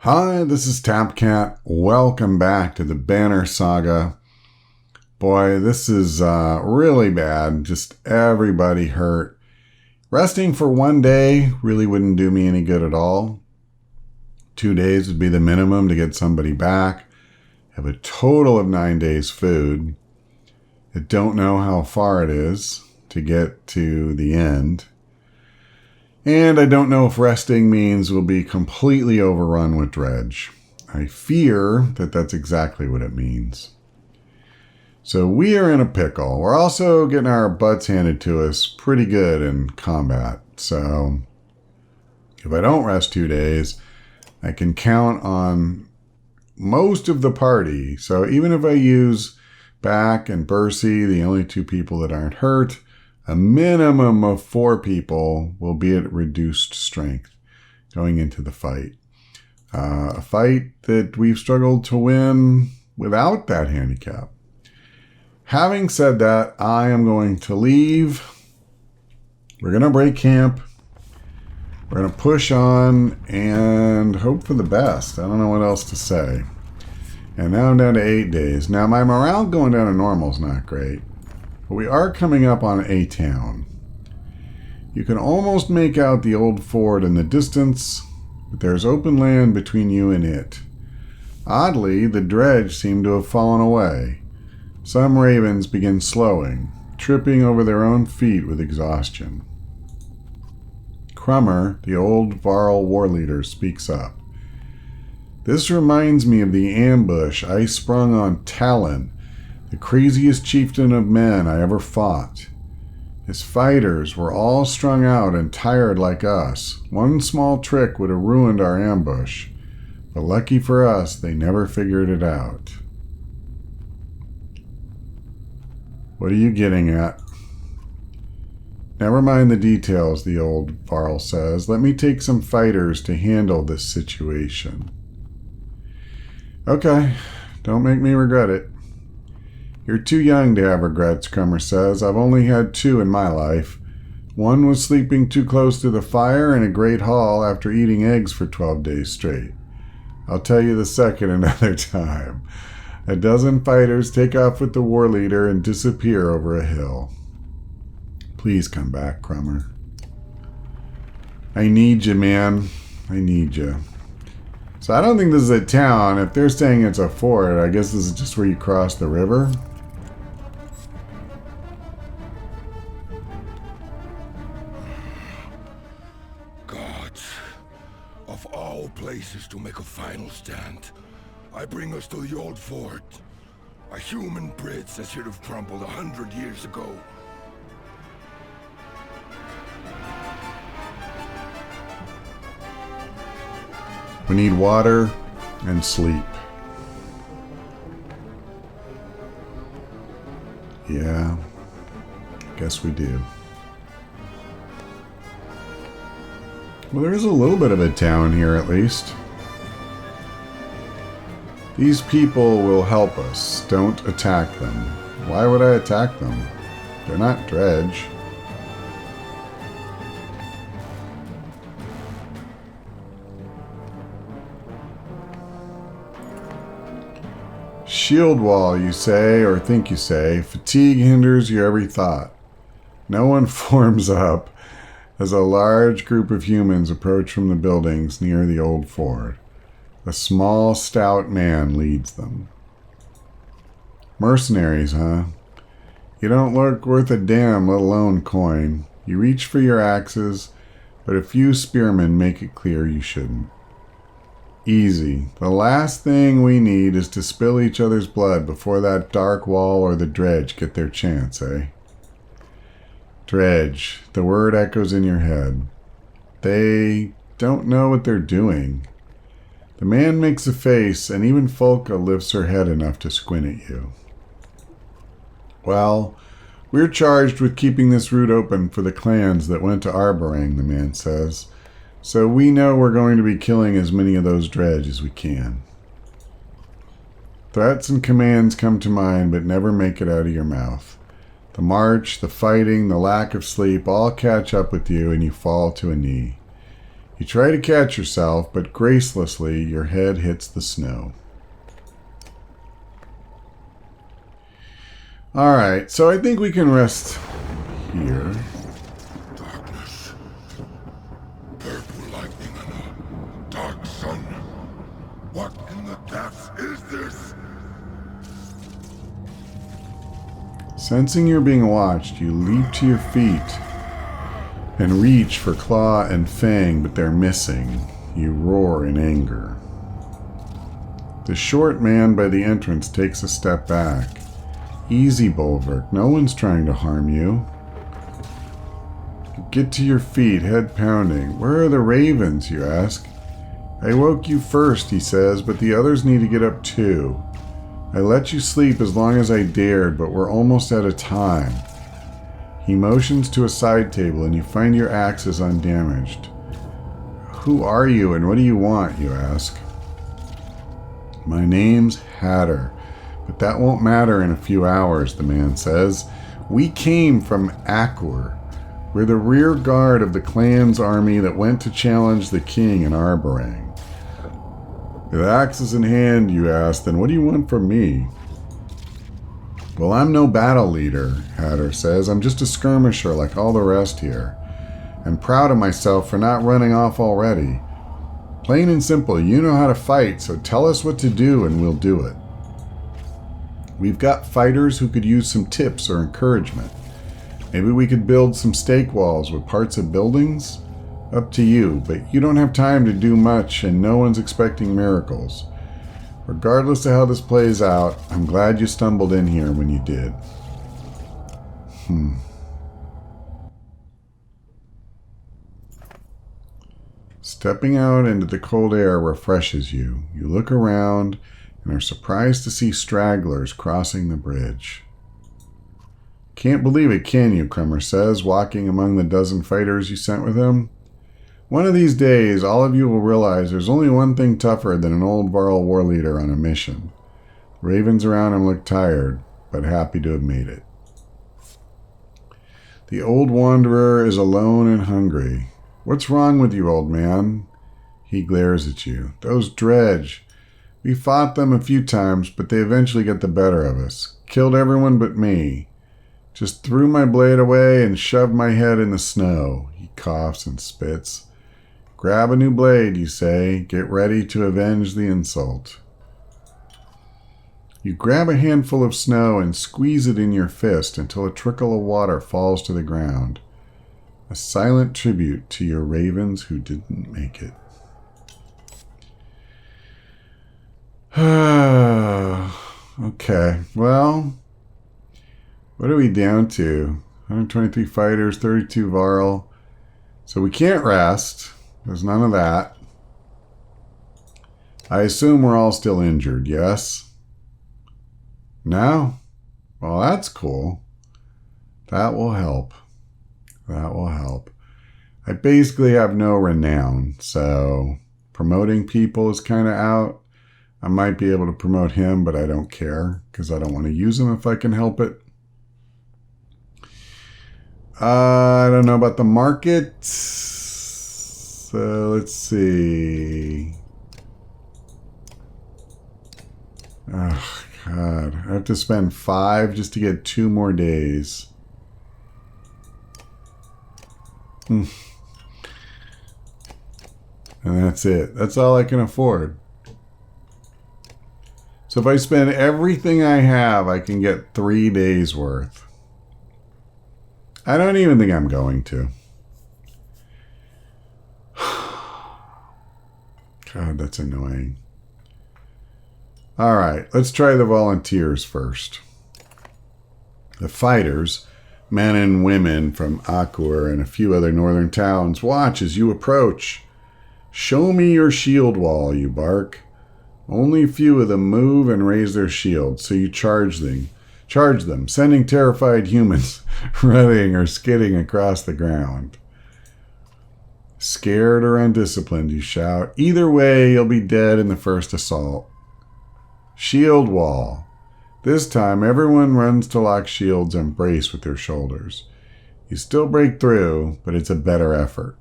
Hi, this is Tapcat. Welcome back to the Banner Saga. Boy, this is really bad. Just everybody hurt. Resting for one day really wouldn't do me any good at all. 2 days would be the minimum to get somebody back. Have a total of 9 days food. I don't know how far it is to get to the end. And I don't know if resting means we'll be completely overrun with dredge. I fear that that's exactly what it means. So we are in a pickle. We're also getting our butts handed to us pretty good in combat. So if I don't rest 2 days, I can count on most of the party. So even if I use Back and Bercy, the only 2 people that aren't hurt, a minimum of 4 people will be at reduced strength going into the fight. A fight that we've struggled to win without that handicap. Having said that, I am going to leave. We're going to break camp. We're going to push on and hope for the best. I don't know what else to say. And now I'm down to 8 days. Now my morale going down to normal is not great. But we are coming up on a town. You can almost make out the old fort in the distance, but there's open land between you and it. Oddly, the dredge seem to have fallen away. Some ravens begin slowing, tripping over their own feet with exhaustion. Crummer, the old Varl war leader, speaks up. This reminds me of the ambush I sprung on Talon, the craziest chieftain of men I ever fought. His fighters were all strung out and tired like us. One small trick would have ruined our ambush, but lucky for us, they never figured it out. What are you getting at? Never mind the details, the old Varl says. Let me take some fighters to handle this situation. Okay, don't make me regret it. You're too young to have regrets, Crummer says. I've only had 2 in my life. One was sleeping too close to the fire in a great hall after eating eggs for 12 days straight. I'll tell you the second another time. A dozen fighters take off with the war leader and disappear over a hill. Please come back, Crummer. I need you, man. I need you. So I don't think this is a town. If they're saying it's a fort, I guess this is just where you cross the river. Of all places to make a final stand, I bring us to the old fort. A human bridge that should have crumbled 100 years ago. We need water and sleep. Yeah, guess we do. Well, there is a little bit of a town here, at least. These people will help us. Don't attack them. Why would I attack them? They're not dredge. Shield wall, you say, or think you say. Fatigue hinders your every thought. No one forms up as a large group of humans approach from the buildings near the old fort. A small, stout man leads them. Mercenaries, huh? You don't look worth a damn, let alone coin. You reach for your axes, but a few spearmen make it clear you shouldn't. Easy. The last thing we need is to spill each other's blood before that dark wall or the dredge get their chance, eh? Dredge. The word echoes in your head. They don't know what they're doing. The man makes a face, and even Folka lifts her head enough to squint at you. Well, we're charged with keeping this route open for the clans that went to Arborang, the man says. So we know we're going to be killing as many of those dredge as we can. Threats and commands come to mind, but never make it out of your mouth. The march, the fighting, the lack of sleep all catch up with you and you fall to a knee. You try to catch yourself, but gracelessly your head hits the snow. Alright, so I think we can rest here. Darkness. Purple lightning and a dark sun. What in the depths is this? Sensing you're being watched, you leap to your feet and reach for claw and fang, but they're missing. You roar in anger. The short man by the entrance takes a step back. Easy, Bulwark. No one's trying to harm you. Get to your feet, head pounding. Where are the ravens, you ask? I woke you first, he says, but the others need to get up too. I let you sleep as long as I dared, but we're almost out of time. He motions to a side table and you find your axe is undamaged. Who are you and what do you want, you ask? My name's Hatter. But that won't matter in a few hours, the man says. We came from Akur. We're the rear guard of the clan's army that went to challenge the king in Arborang. With axes in hand, you ask, then what do you want from me? Well, I'm no battle leader, Hatter says. I'm just a skirmisher like all the rest here. I'm proud of myself for not running off already. Plain and simple, you know how to fight, so tell us what to do and we'll do it. We've got fighters who could use some tips or encouragement. Maybe we could build some stake walls with parts of buildings? Up to you, but you don't have time to do much and no one's expecting miracles. Regardless of how this plays out, I'm glad you stumbled in here when you did. Stepping out into the cold air refreshes you. You look around and are surprised to see stragglers crossing the bridge. Can't believe it, can you, Crummer says, walking among the dozen fighters you sent with him. One of these days, all of you will realize there's only one thing tougher than an old Varl war leader on a mission. The ravens around him look tired, but happy to have made it. The old wanderer is alone and hungry. What's wrong with you, old man? He glares at you. Those dredge. We fought them a few times, but they eventually get the better of us. Killed everyone but me. Just threw my blade away and shoved my head in the snow. He coughs and spits. Grab a new blade, you say. Get ready to avenge the insult. You grab a handful of snow and squeeze it in your fist until a trickle of water falls to the ground. A silent tribute to your ravens who didn't make it. Okay, well, what are we down to? 123 fighters, 32 Varl. So we can't rest. There's none of that. I assume we're all still injured, yes? No? Well, that's cool. That will help. That will help. I basically have no renown, so promoting people is kind of out. I might be able to promote him, but I don't care because I don't want to use him if I can help it. I don't know about the market. So let's see. Oh, God. I have to spend 5 just to get 2 more days. And that's it. That's all I can afford. So if I spend everything I have, I can get 3 days worth. I don't even think I'm going to. God, that's annoying. All right, let's try the volunteers first. The fighters, men and women from Akur and a few other northern towns, watch as you approach. Show me your shield wall, you bark. Only a few of them move and raise their shields, so you charge them, sending terrified humans running or skidding across the ground. Scared or undisciplined, you shout. Either way, you'll be dead in the first assault. Shield wall. This time, everyone runs to lock shields and brace with their shoulders. You still break through, but it's a better effort.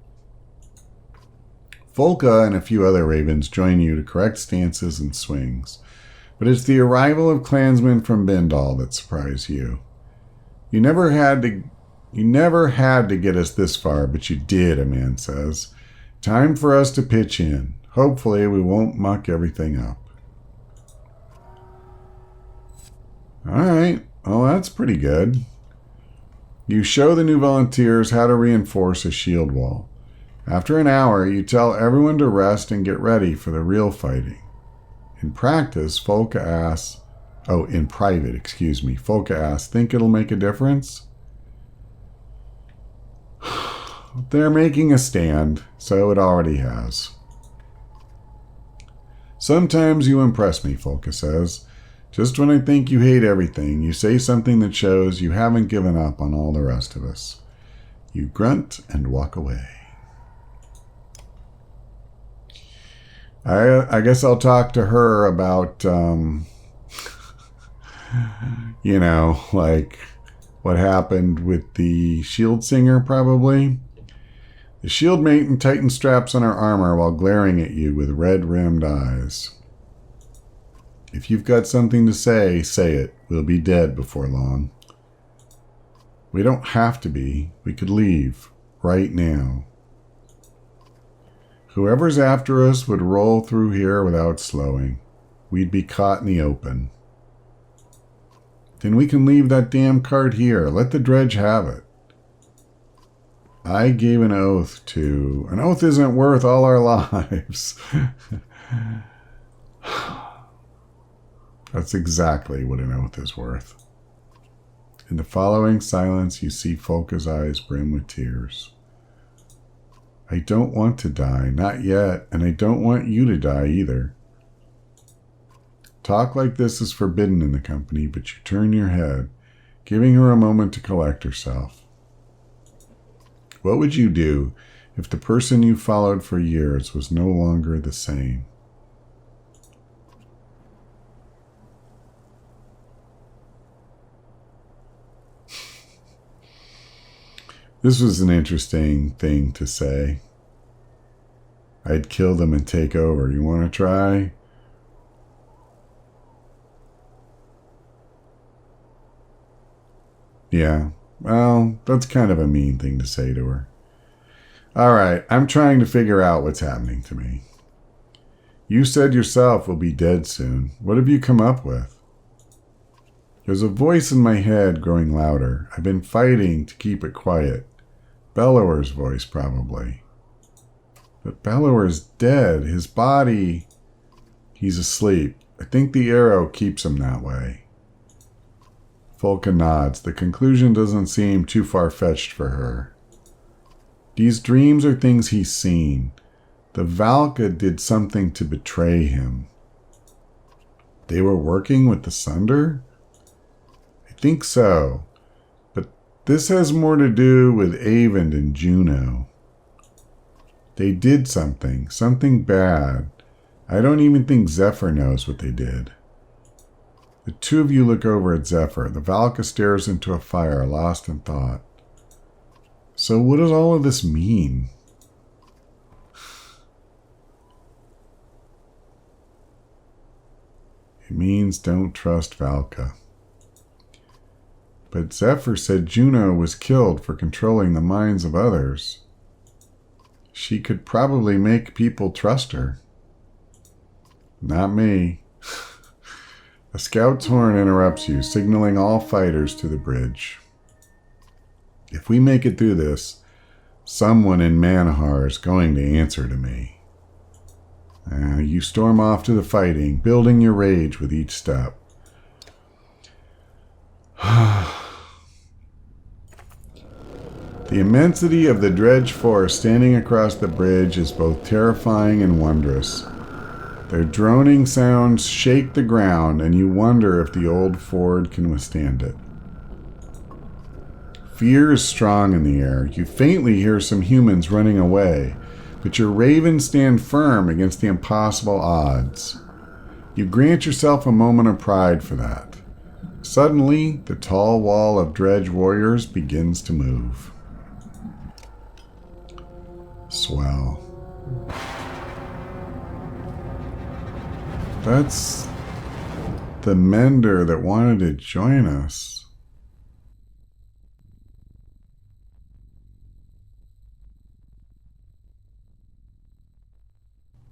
Folka and a few other ravens join you to correct stances and swings. But it's the arrival of clansmen from Bindal that surprise you. You never had to get us this far, but you did, a man says. Time for us to pitch in. Hopefully we won't muck everything up. Alright, well that's pretty good. You show the new volunteers how to reinforce a shield wall. After an hour, you tell everyone to rest and get ready for the real fighting. In practice, Folka asks... Oh, in private, excuse me. Folka asks, think it'll make a difference? They're making a stand, so it already has. Sometimes you impress me, Folka says. Just when I think you hate everything, you say something that shows you haven't given up on all the rest of us. You grunt and walk away. I guess I'll talk to her about, you know, like what happened with the shield singer, probably. The shield maiden tightens straps on her armor while glaring at you with red-rimmed eyes. If you've got something to say, say it. We'll be dead before long. We don't have to be. We could leave right now. Whoever's after us would roll through here without slowing. We'd be caught in the open. Then we can leave that damn cart here. Let the dredge have it. I gave an oath to... An oath isn't worth all our lives. That's exactly what an oath is worth. In the following silence, you see Folka's eyes brim with tears. I don't want to die, not yet, and I don't want you to die either. Talk like this is forbidden in the company, but you turn your head, giving her a moment to collect herself. What would you do if the person you followed for years was no longer the same? This was an interesting thing to say. I'd kill them and take over. You want to try? Yeah, well, that's kind of a mean thing to say to her. All right, I'm trying to figure out what's happening to me. You said yourself we'll be dead soon. What have you come up with? There's a voice in my head growing louder. I've been fighting to keep it quiet. Bellower's voice, probably. But Bellower's dead. His body... He's asleep. I think the arrow keeps him that way. Folka nods. The conclusion doesn't seem too far-fetched for her. These dreams are things he's seen. The Valka did something to betray him. They were working with the Sunder? I think so. But this has more to do with Avon and Juno. They did something bad. I don't even think Zephyr knows what they did. The two of you look over at Zephyr. The Valka stares into a fire, lost in thought. So what does all of this mean? It means don't trust Valka. But Zephyr said Juno was killed for controlling the minds of others. She could probably make people trust her. Not me. A scout's horn interrupts you, signaling all fighters to the bridge. If we make it through this, someone in Manahar is going to answer to me. You storm off to the fighting, building your rage with each step. The immensity of the dredge force standing across the bridge is both terrifying and wondrous. Their droning sounds shake the ground, and you wonder if the old ford can withstand it. Fear is strong in the air. You faintly hear some humans running away, but your ravens stand firm against the impossible odds. You grant yourself a moment of pride for that. Suddenly, the tall wall of dredge warriors begins to move. Swell. That's the mender that wanted to join us.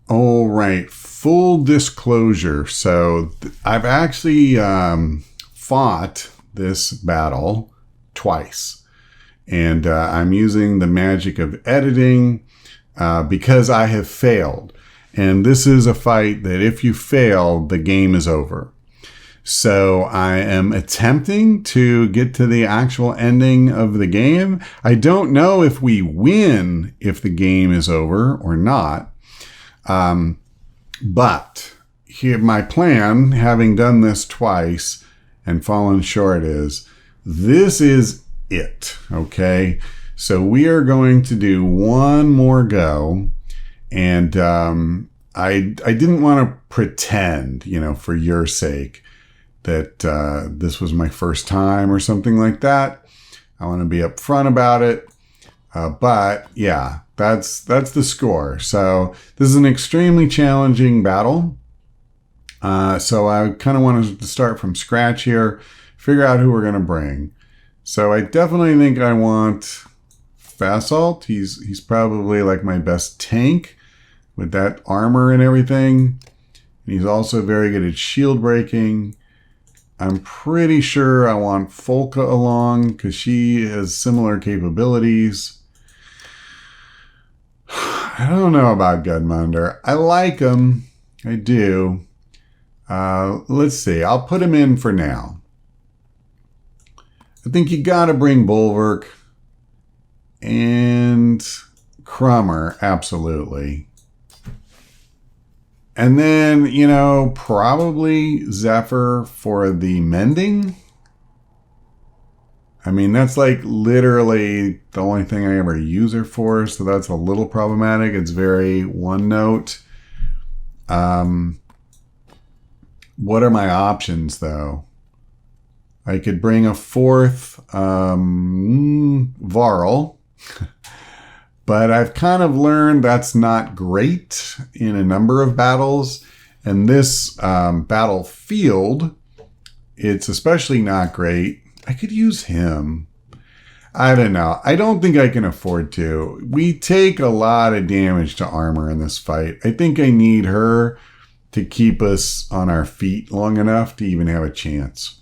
All right, full disclosure. So I've actually fought this battle twice. And I'm using the magic of editing because I have failed. And this is a fight that if you fail, the game is over. So I am attempting to get to the actual ending of the game. I don't know if we win if the game is over or not. But here, my plan, having done this twice and fallen short, is this is it. Okay. So we are going to do one more go. And, I didn't want to pretend, for your sake that, this was my first time or something like that. I want to be upfront about it. But yeah, that's the score. So this is an extremely challenging battle. So I kind of wanted to start from scratch here, figure out who we're going to bring. So I definitely think I want Fasalt. He's probably like my best tank with that armor and everything. And he's also very good at shield breaking. I'm pretty sure I want Folka along because she has similar capabilities. I don't know about Gudmundur. I like him. I do. Let's see. I'll put him in for now. I think you gotta bring Bulwark and Crummer, absolutely. And then, probably Zephyr for the mending. I mean, that's like literally the only thing I ever use her for, so that's a little problematic. It's very one note. What are my options, though? I could bring a fourth Varl, but I've kind of learned that's not great in a number of battles. And this battlefield, it's especially not great. I could use him. I don't know. I don't think I can afford to. We take a lot of damage to armor in this fight. I think I need her to keep us on our feet long enough to even have a chance.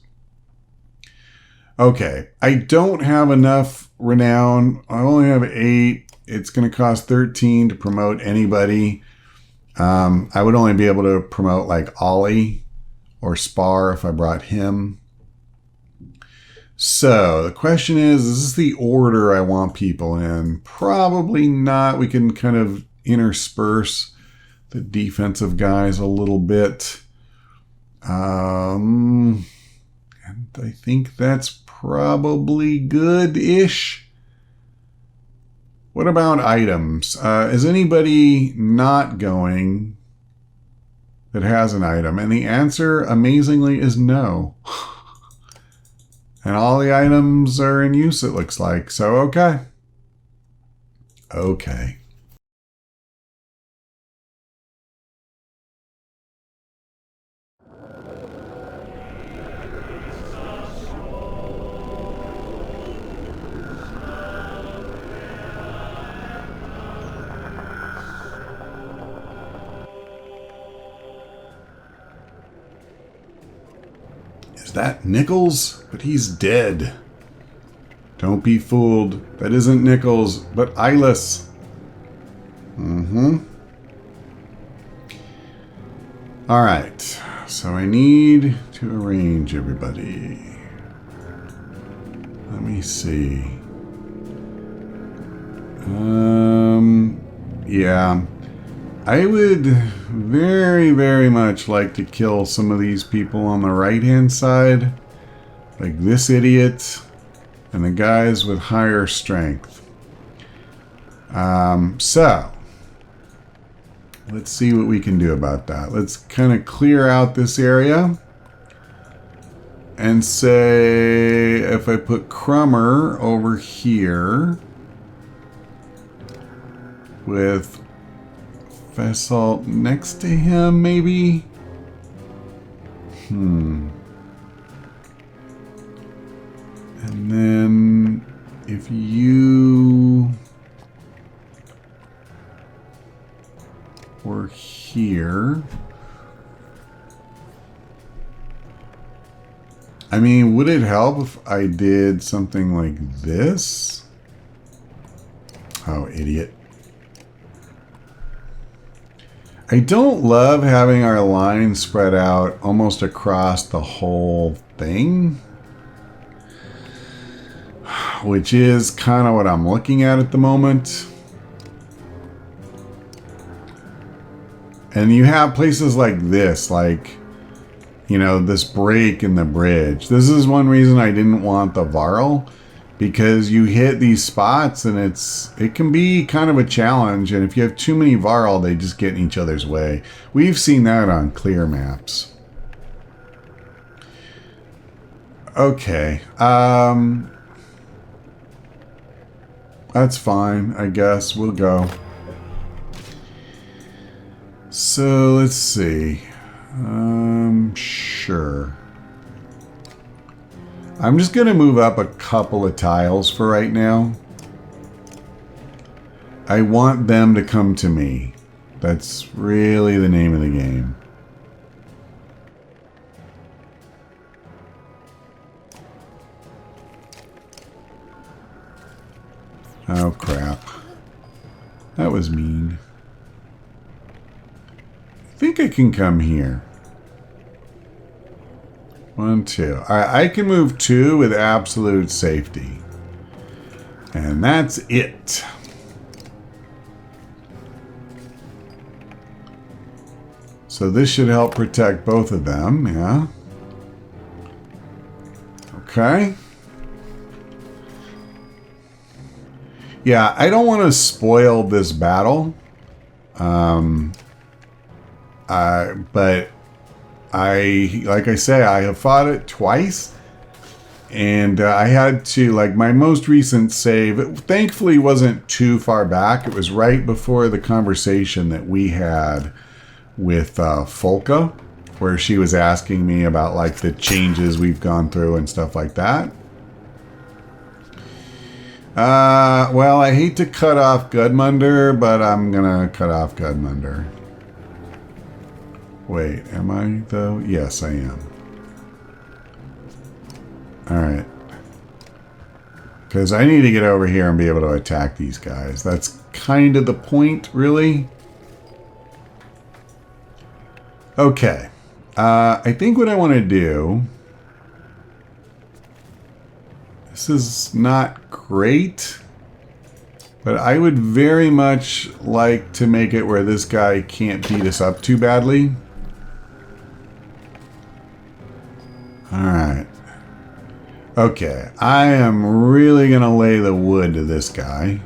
Okay. I don't have enough renown. I only have 8. It's going to cost 13 to promote anybody. I would only be able to promote like Ollie or Spar if I brought him. So the question is this the order I want people in? Probably not. We can kind of intersperse the defensive guys a little bit. And I think that's probably good-ish. What about items? Is anybody not going that has an item? And the answer, amazingly, is no. And all the items are in use, it looks like. So, okay. Okay. Is that Nichols? But he's dead. Don't be fooled. That isn't Nichols, but Eyeless. All right. So I need to arrange everybody. Let me see. Yeah. I would very, very much like to kill some of these people on the right-hand side. Like this idiot and the guys with higher strength. So, let's see what we can do about that. Let's kind of clear out this area. And say, if I put Crummer over here with Fasalt next to him, maybe. And then if you were here, I mean, would it help if I did something like this? Oh, idiot. I don't love having our line spread out almost across the whole thing, which is kind of what I'm looking at the moment. And you have places like this, like, you know, this break in the bridge. This is one reason I didn't want the Varl, because you hit these spots and it can be kind of a challenge. And if you have too many Varl, they just get in each other's way. We've seen that on clear maps. Okay. That's fine, I guess. We'll go. So let's see. Sure. I'm just going to move up a couple of tiles for right now. I want them to come to me. That's really the name of the game. Oh, crap. That was mean. I think I can come here. 1, 2. All right, I can move 2 with absolute safety. And that's it. So this should help protect both of them, yeah. Okay. Yeah, I don't want to spoil this battle. But like I say, I have fought it twice, and I had to, like, my most recent save, it thankfully wasn't too far back. It was right before the conversation that we had with Folka, where she was asking me about, like, the changes we've gone through and stuff like that. Well, I hate to cut off Gudmundur, but I'm gonna cut off Gudmundur. Wait, am I, though? Yes, I am. Alright. Because I need to get over here and be able to attack these guys. That's kind of the point, really. Okay. I think what I want to do... This is not great, but I would very much like to make it where this guy can't beat us up too badly. Alright. Okay, I am really going to lay the wood to this guy.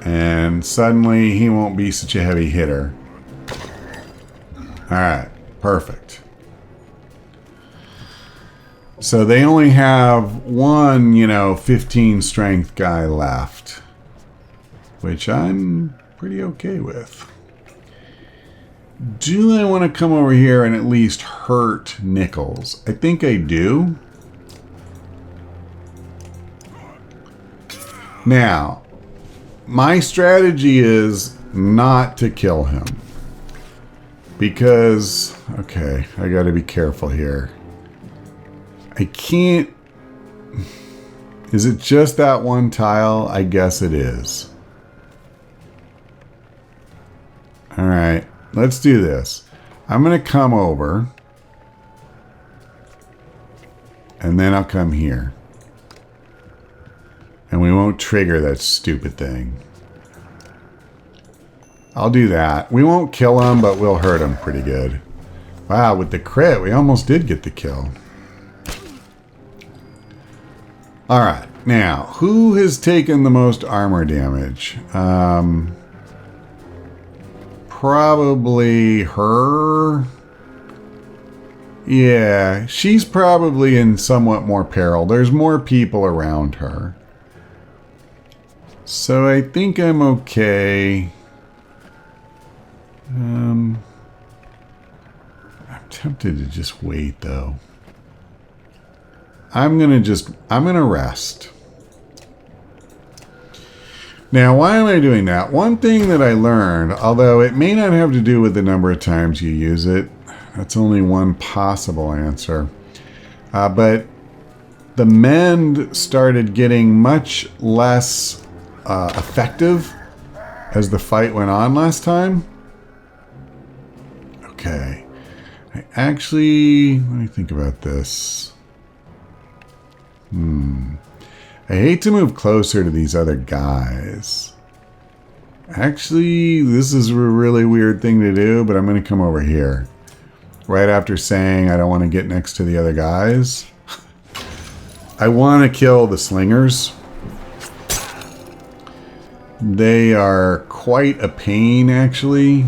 And suddenly he won't be such a heavy hitter. Alright, perfect. So they only have one, 15 strength guy left, which I'm pretty okay with. Do I want to come over here and at least hurt Nichols? I think I do. Now, my strategy is not to kill him. Because, okay, I got to be careful here. I can't... Is it just that one tile? I guess it is. Alright, let's do this. I'm going to come over. And then I'll come here. And we won't trigger that stupid thing. I'll do that. We won't kill him, but we'll hurt him pretty good. Wow, with the crit, we almost did get the kill. Alright, now, who has taken the most armor damage? Probably her. Yeah, she's probably in somewhat more peril. There's more people around her. So I think I'm tempted to just wait though. I'm gonna rest. Now, why am I doing that? One thing that I learned, although it may not have to do with the number of times you use it, that's only one possible answer. But the mend started getting much less effective as the fight went on last time. Okay. I actually, let me think about this. I hate to move closer to these other guys. Actually, this is a really weird thing to do, but I'm going to come over here. Right after saying I don't want to get next to the other guys. I want to kill the slingers. They are quite a pain, actually.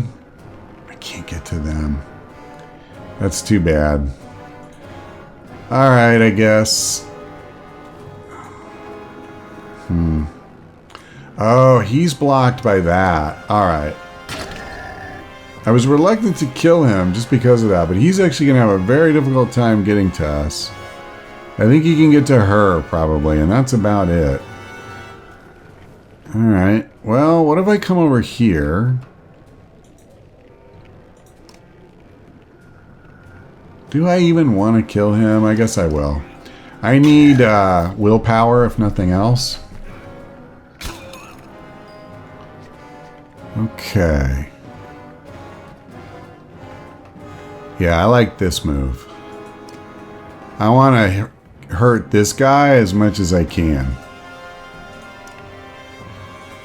I can't get to them. That's too bad. Alright, I guess. Oh, he's blocked by that. Alright. I was reluctant to kill him just because of that, but he's actually going to have a very difficult time getting to us. I think he can get to her, probably, and that's about it. Alright. Well, what if I come over here? Do I even want to kill him? I guess I will. I need willpower, if nothing else. Okay. Yeah, I like this move. I want to hurt this guy as much as I can.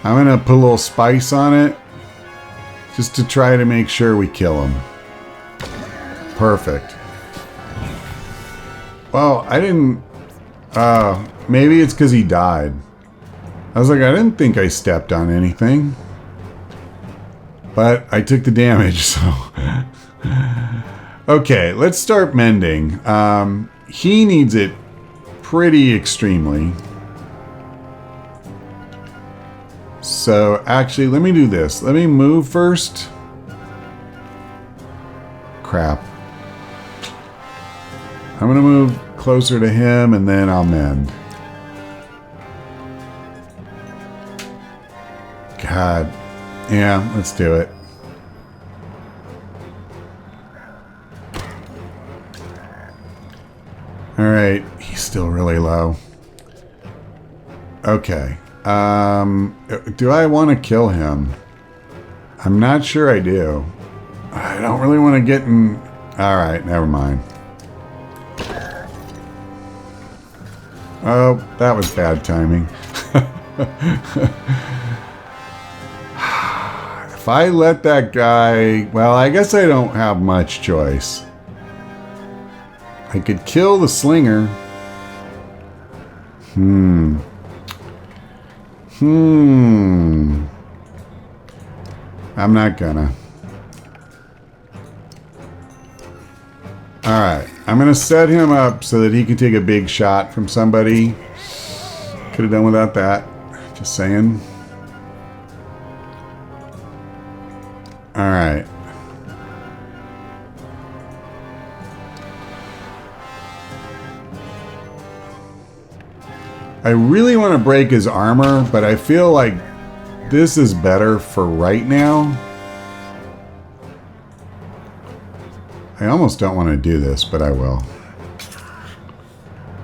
I'm going to put a little spice on it just to try to make sure we kill him. Perfect. Well, I didn't... maybe it's because he died. I was like, I didn't think I stepped on anything. But I took the damage, so... Okay, let's start mending. He needs it pretty extremely. So, actually, let me do this. Let me move first. Crap. I'm going to move closer to him, and then I'll mend. God. Yeah, let's do it. Alright, he's still really low. Okay. Do I want to kill him? I'm not sure I do. I don't really want to get in... Alright, never mind. Oh, that was bad timing. If I let that guy... Well, I guess I don't have much choice. I could kill the slinger. I'm not gonna. Alright. I'm gonna set him up so that he can take a big shot from somebody. Could have done without that. Just saying. Alright. I really want to break his armor, but I feel like this is better for right now. I almost don't want to do this, but I will.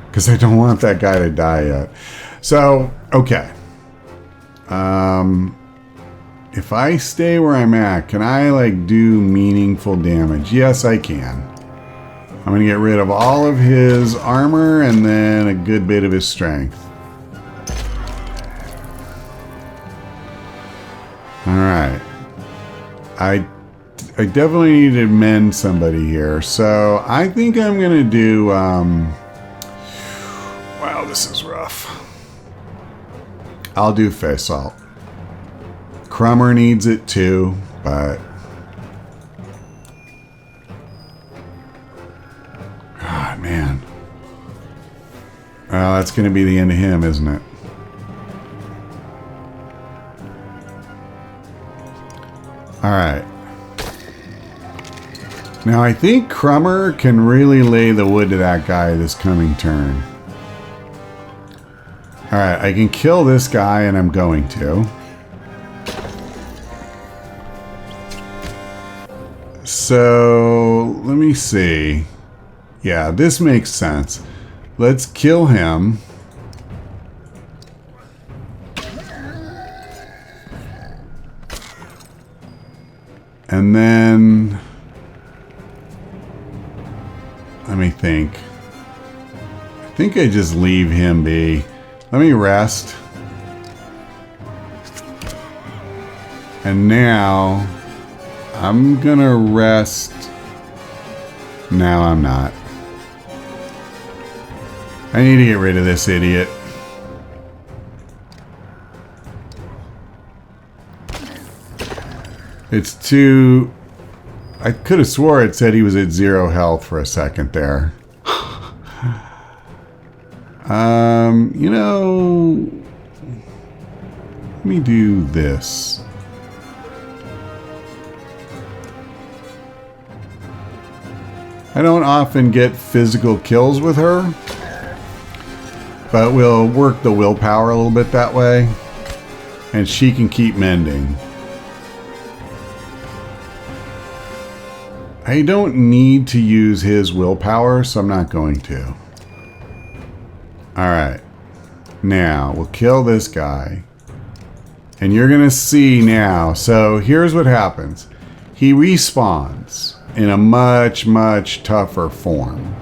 Because I don't want that guy to die yet. So, okay. If I stay where I'm at, can I, like, do meaningful damage? Yes, I can. I'm going to get rid of all of his armor and then a good bit of his strength. Alright. I definitely need to mend somebody here. So, I think I'm going to do... Wow, this is rough. I'll do face salt. Crummer needs it too, but... God, man. Well, that's going to be the end of him, isn't it? Alright. Now I think Crummer can really lay the wood to that guy this coming turn. Alright, I can kill this guy, and I'm going to. So, let me see. Yeah, this makes sense. Let's kill him. And then... let me think. I think I just leave him be. Let me rest. And now... I'm gonna rest. No, I'm not. I need to get rid of this idiot. It's too... I could have swore it said he was at 0 health for a second there. You know... let me do this. I don't often get physical kills with her, but we'll work the willpower a little bit that way, and she can keep mending. I don't need to use his willpower, so I'm not going to. Alright. Now, we'll kill this guy. And you're going to see now. So, here's what happens. He respawns in a much, much tougher form.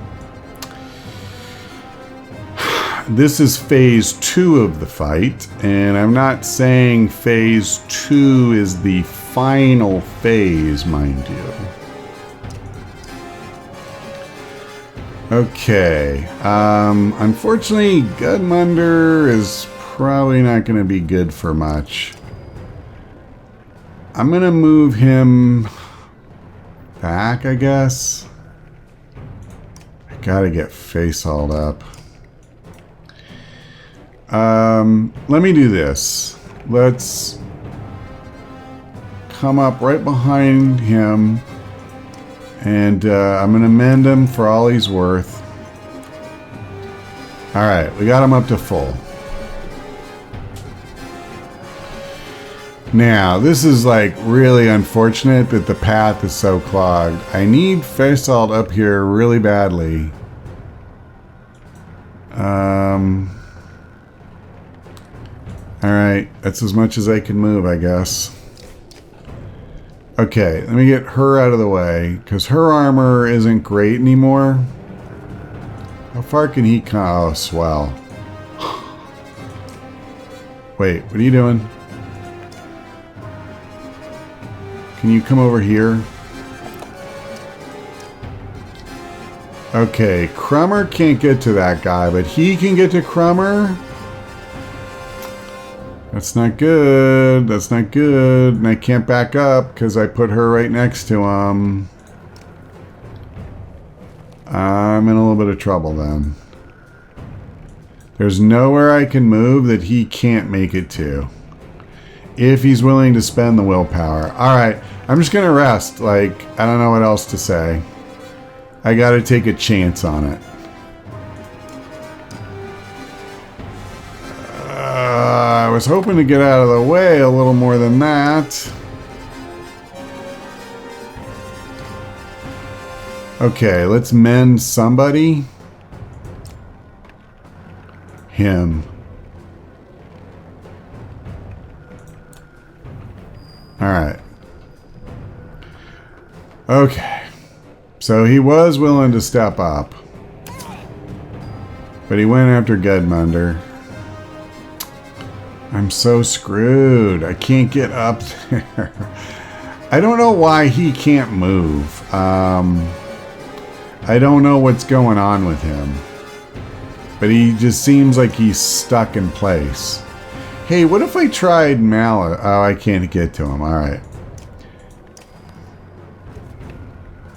This is phase 2 of the fight, and I'm not saying phase 2 is the final phase, mind you. Okay, unfortunately, Gudmundur is probably not going to be good for much. I'm going to move him back, I guess. I gotta get face hauled up. Let me do this. Let's come up right behind him, and I'm gonna mend him for all he's worth. Alright, we got him up to full. Now, this is like really unfortunate that the path is so clogged. I need Faisal up here really badly. Alright, that's as much as I can move, I guess. Okay, let me get her out of the way, because her armor isn't great anymore. How far can he come? Oh, swell. Wait, what are you doing? Can you come over here? Okay, Crummer can't get to that guy, but he can get to Crummer. That's not good. That's not good. And I can't back up because I put her right next to him. I'm in a little bit of trouble then. There's nowhere I can move that he can't make it to. If he's willing to spend the willpower. Alright, I'm just going to rest. Like, I don't know what else to say. I got to take a chance on it. I was hoping to get out of the way a little more than that. Okay, let's mend somebody. Him. Alright. Okay. So he was willing to step up. But he went after Gudmundur. I'm so screwed. I can't get up there. I don't know why he can't move. I don't know what's going on with him. But he just seems like he's stuck in place. Hey, what if I tried Mallet? Oh, I can't get to him. Alright.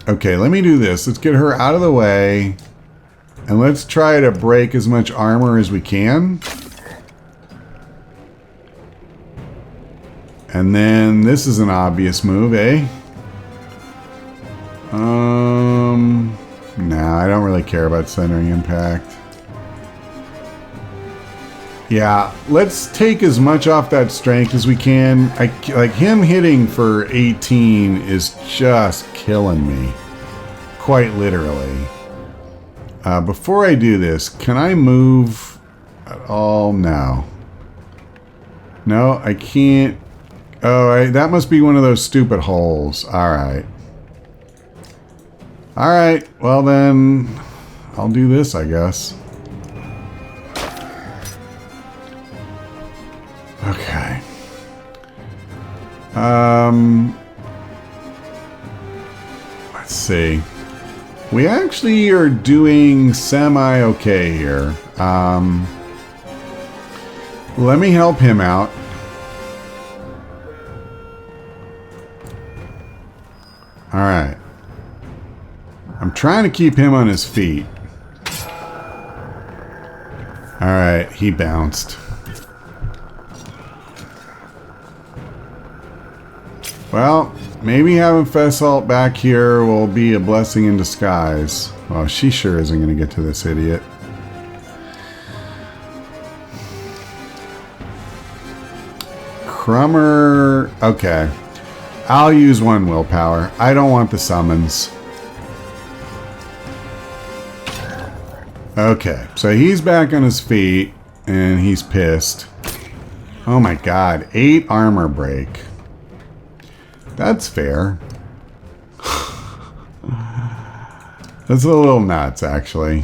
Okay, let me do this. Let's get her out of the way. And let's try to break as much armor as we can. And then this is an obvious move, eh? care about centering impact. Yeah, let's take as much off that strength as we can. Like him hitting for 18 is just killing me. Quite literally. Before I do this, can I move at all? No. No, I can't. Oh, that must be one of those stupid holes. Alright. Alright, well then, I'll do this, I guess. Okay. Let's see. We actually are doing semi-okay here. Let me help him out. Alright. I'm trying to keep him on his feet. Alright, he bounced. Well, maybe having Fesalt back here will be a blessing in disguise. Well, she sure isn't going to get to this idiot. Crummer. Okay. I'll use one willpower. I don't want the summons. Okay, so he's back on his feet, and he's pissed. Oh my god, 8 armor break. That's fair. That's a little nuts, actually.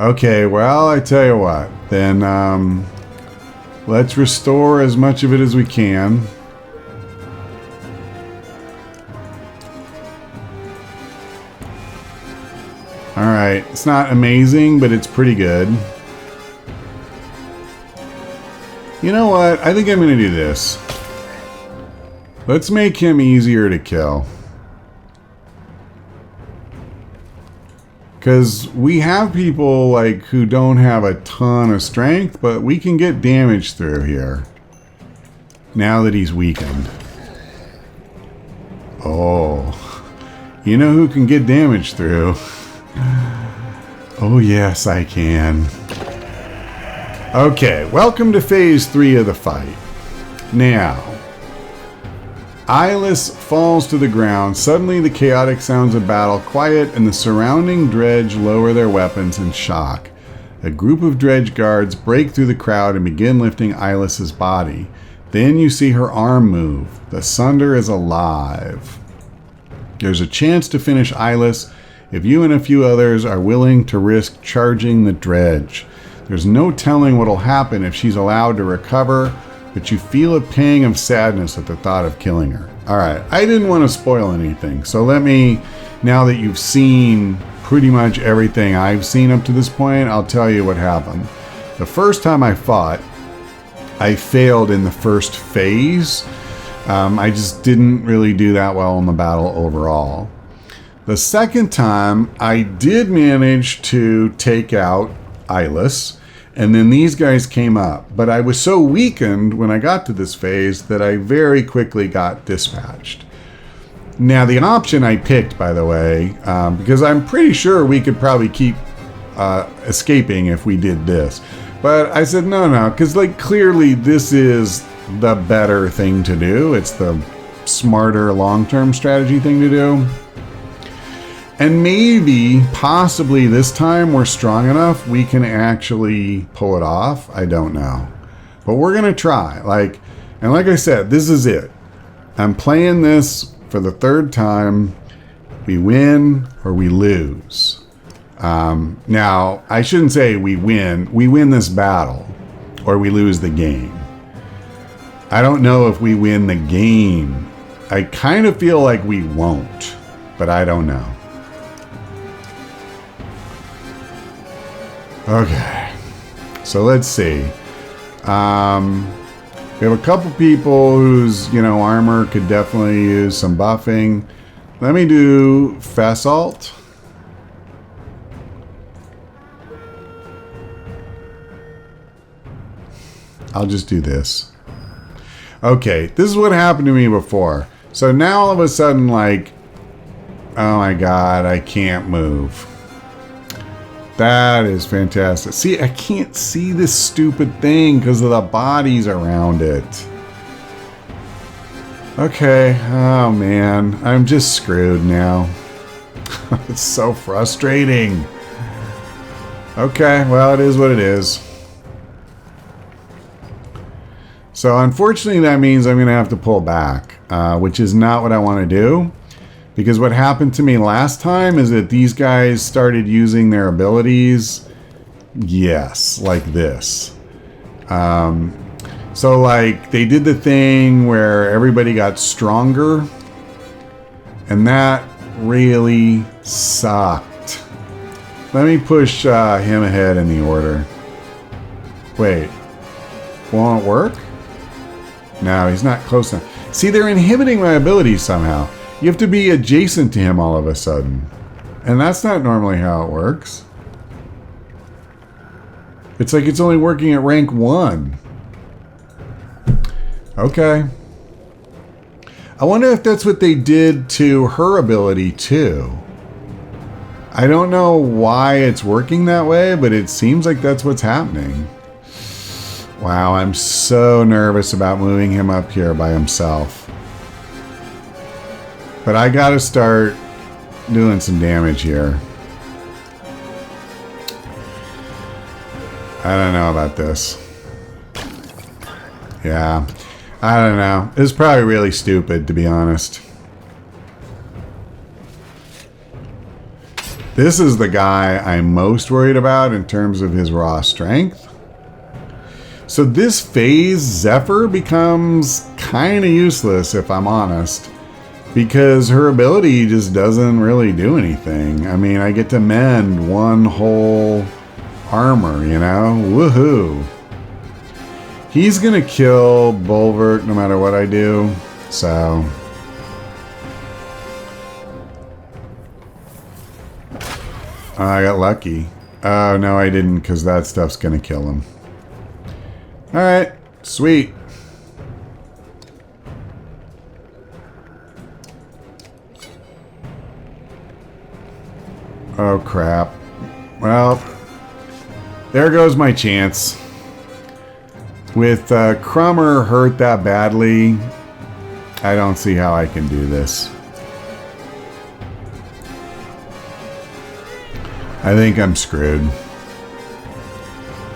Okay, well, I tell you what. Then, let's restore as much of it as we can. Alright, it's not amazing, but it's pretty good. You know what? I think I'm going to do this. Let's make him easier to kill. Because we have people like who don't have a ton of strength, but we can get damage through here. Now that he's weakened. Oh. You know who can get damage through? Oh yes, I can. Okay, welcome to phase 3 of the fight. Now, Eyeless falls to the ground. Suddenly the chaotic sounds of battle quiet and the surrounding dredge lower their weapons in shock. A group of dredge guards break through the crowd and begin lifting Eyeless's body. Then you see her arm move. The Sunder is alive. There's a chance to finish Eyeless if you and a few others are willing to risk charging the dredge. There's no telling what'll happen if she's allowed to recover, but you feel a pang of sadness at the thought of killing her. Alright, I didn't want to spoil anything, so let me, now that you've seen pretty much everything I've seen up to this point, I'll tell you what happened. The first time I fought, I failed in the first phase. I just didn't really do that well in the battle overall. The second time, I did manage to take out Eyeless, and then these guys came up. But I was so weakened when I got to this phase that I very quickly got dispatched. Now, the option I picked, by the way, because I'm pretty sure we could probably keep escaping if we did this. But I said, no, because like clearly this is the better thing to do. It's the smarter long-term strategy thing to do. And maybe, possibly this time we're strong enough we can actually pull it off. I don't know. But we're going to try. And like I said, this is it. I'm playing this for the third time. We win or we lose. Now, I shouldn't say we win. We win this battle or we lose the game. I don't know if we win the game. I kind of feel like we won't, but I don't know. Okay, so let's see. We have a couple people whose, armor could definitely use some buffing. Let me do Fesalt. I'll just do this. Okay, this is what happened to me before. So now all of a sudden, oh my god, I can't move. That is fantastic. See, I can't see this stupid thing because of the bodies around it. Okay. Oh, man. I'm just screwed now. It's so frustrating. Okay. Well, it is what it is. So, unfortunately, that means I'm going to have to pull back, which is not what I want to do. Because what happened to me last time is that these guys started using their abilities, yes, like this. So like they did the thing where everybody got stronger, and that really sucked. Let me push him ahead in the order. Wait, won't it work? No, he's not close enough. See, they're inhibiting my abilities somehow. You have to be adjacent to him all of a sudden. And that's not normally how it works. It's like it's only working at rank 1. Okay. I wonder if that's what they did to her ability too. I don't know why it's working that way, but it seems like that's what's happening. Wow, I'm so nervous about moving him up here by himself. But I gotta start doing some damage here. I don't know about this. Yeah, I don't know. It's probably really stupid, to be honest. This is the guy I'm most worried about in terms of his raw strength. So this phase, Zephyr, becomes kind of useless, if I'm honest. Because her ability just doesn't really do anything. I mean, I get to mend one whole armor, you know? Woohoo! He's gonna kill Bulwark no matter what I do, so... I got lucky. Oh, no, I didn't, because that stuff's gonna kill him. Alright, sweet. Oh, crap. Well, there goes my chance. With Crummer hurt that badly, I don't see how I can do this. I think I'm screwed.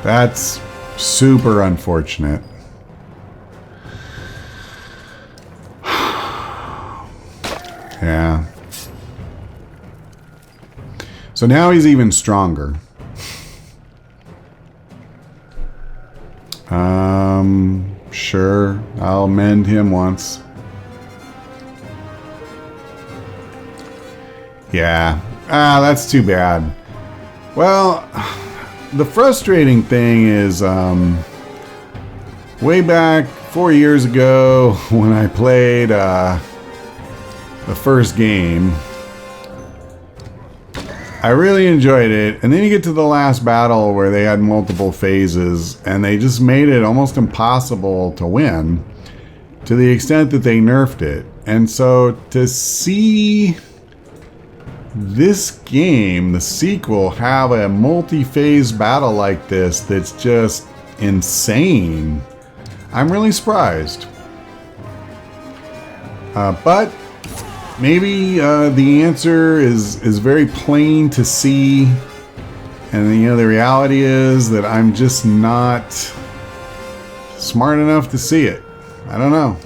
That's super unfortunate. Yeah. So now he's even stronger. Sure. I'll mend him once. Yeah. That's too bad. Well, the frustrating thing is, way back 4 years ago when I played the first game, I really enjoyed it, and then you get to the last battle where they had multiple phases, and they just made it almost impossible to win, to the extent that they nerfed it. And so to see this game, the sequel, have a multi-phase battle like this that's just insane, I'm really surprised. But maybe the answer is very plain to see, and you know, the reality is that I'm just not smart enough to see it. I don't know.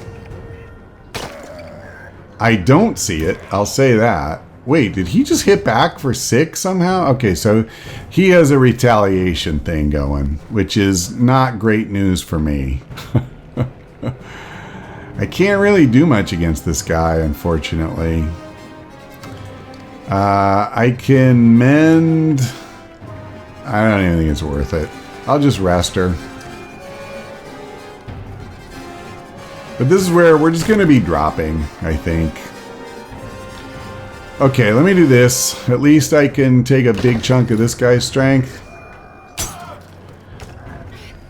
I don't see it, I'll say that. Wait, did he just hit back for 6 somehow? Okay, so he has a retaliation thing going, which is not great news for me. I can't really do much against this guy, unfortunately. I can mend... I don't even think it's worth it. I'll just rest her. But this is where we're just going to be dropping, I think. Okay, let me do this. At least I can take a big chunk of this guy's strength.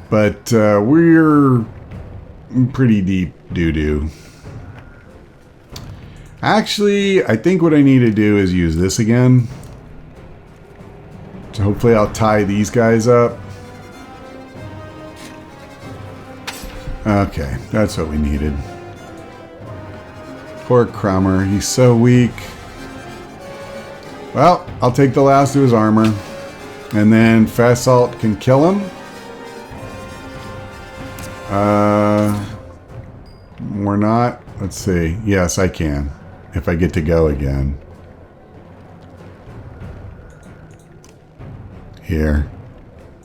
But we're pretty deep doo-doo. Actually, I think what I need to do is use this again. So hopefully I'll tie these guys up. Okay, that's what we needed. Poor Crummer, he's so weak. Well, I'll take the last of his armor. And then Fast Salt can kill him. We're not. Let's see. Yes, I can. If I get to go again. Here.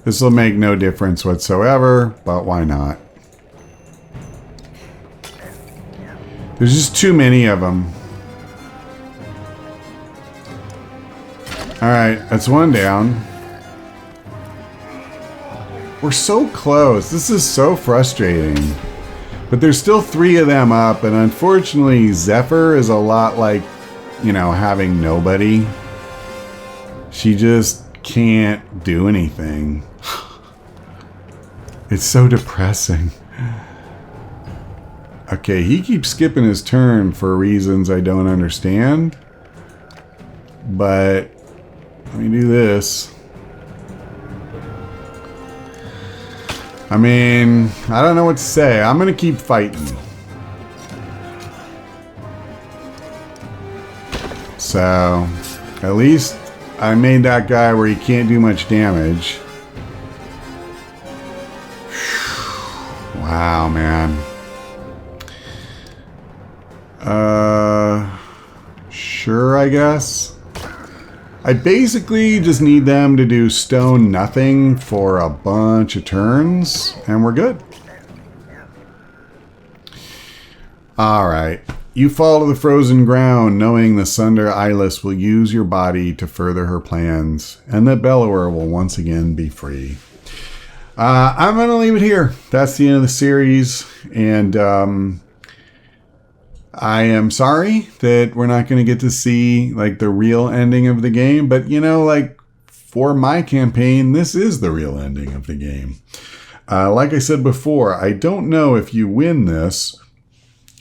This will make no difference whatsoever, but why not? There's just too many of them. Alright, that's one down. We're so close. This is so frustrating. But there's still 3 of them up, and unfortunately Zephyr is a lot like, you know, having nobody. She just can't do anything. It's so depressing. Okay, he keeps skipping his turn for reasons I don't understand. But let me do this. I mean, I don't know what to say. I'm gonna keep fighting. So, at least I made that guy where he can't do much damage. Wow, man. Sure, I guess. I basically just need them to do stone nothing for a bunch of turns, and we're good. Alright. You fall to the frozen ground, knowing the Sunder Eyeless will use your body to further her plans, and the Bellower will once again be free. I'm going to leave it here. That's the end of the series, and I am sorry that we're not going to get to see like the real ending of the game, but you know, like for my campaign, this is the real ending of the game. Like I said before, I don't know if you win this,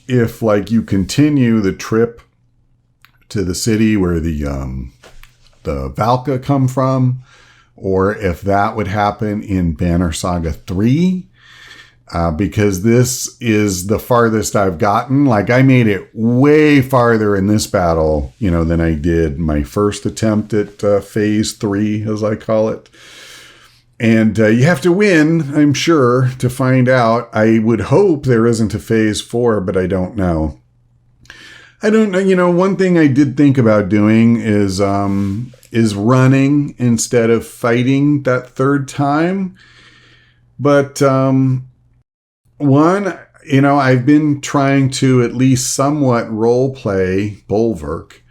if like you continue the trip to the city where the Folka come from, or if that would happen in Banner Saga 3. Because this is the farthest I've gotten. Like, I made it way farther in this battle, you know, than I did my first attempt at phase 3, as I call it. And you have to win, I'm sure, to find out. I would hope there isn't a phase 4, but I don't know. I don't know. You know, one thing I did think about doing is running instead of fighting that third time. But, one, you know, I've been trying to at least somewhat role play Bulwark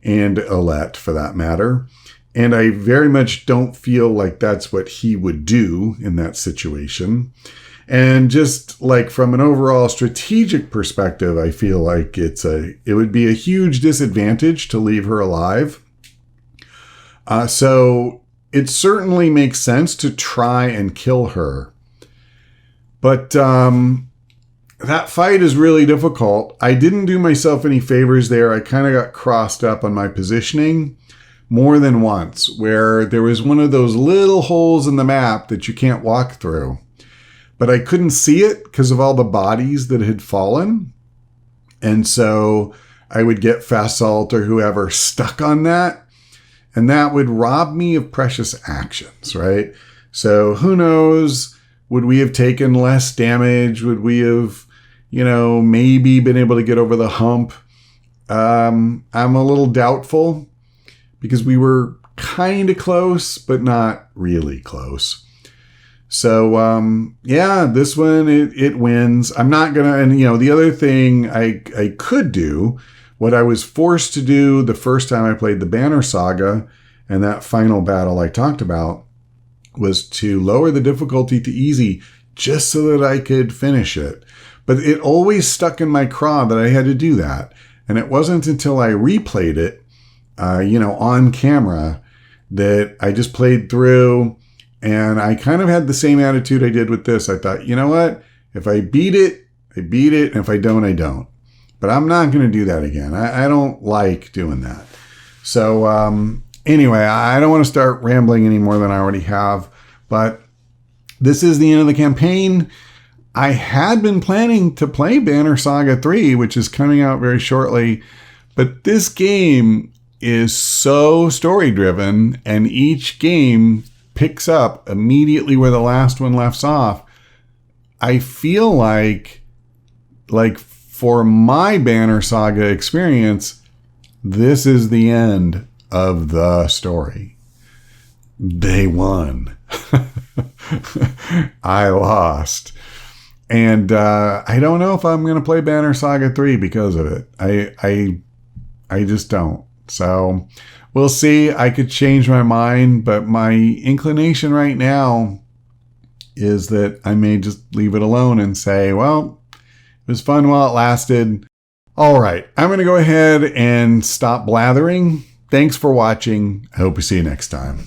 and Alette for that matter. And I very much don't feel like that's what he would do in that situation. And just like from an overall strategic perspective, I feel like it would be a huge disadvantage to leave her alive. So it certainly makes sense to try and kill her. But that fight is really difficult. I didn't do myself any favors there. I kind of got crossed up on my positioning more than once, where there was one of those little holes in the map that you can't walk through. But I couldn't see it because of all the bodies that had fallen. And so I would get Fast Salt or whoever stuck on that. And that would rob me of precious actions, right? So who knows? Would we have taken less damage? Would we have, you know, maybe been able to get over the hump? I'm a little doubtful because we were kind of close, but not really close. So, yeah, this one, it wins. I'm not going to, and you know, the other thing I could do, what I was forced to do the first time I played the Banner Saga and that final battle I talked about, was to lower the difficulty to easy just so that I could finish it. But it always stuck in my craw that I had to do that. And it wasn't until I replayed it, you know, on camera that I just played through, and I kind of had the same attitude I did with this. I thought, you know what? If I beat it, I beat it. And if I don't, I don't. But I'm not going to do that again. I don't like doing that. So, Anyway, I don't want to start rambling any more than I already have, but this is the end of the campaign. I had been planning to play Banner Saga 3, which is coming out very shortly, but this game is so story-driven, and each game picks up immediately where the last one left off. I feel like for my Banner Saga experience, this is the end of the story. Day one. I lost. And I don't know if I'm going to play Banner Saga 3 because of it. I just don't. So we'll see. I could change my mind, but my inclination right now is that I may just leave it alone and say, well, it was fun while it lasted. All right, I'm going to go ahead and stop blathering. Thanks for watching. I hope we see you next time.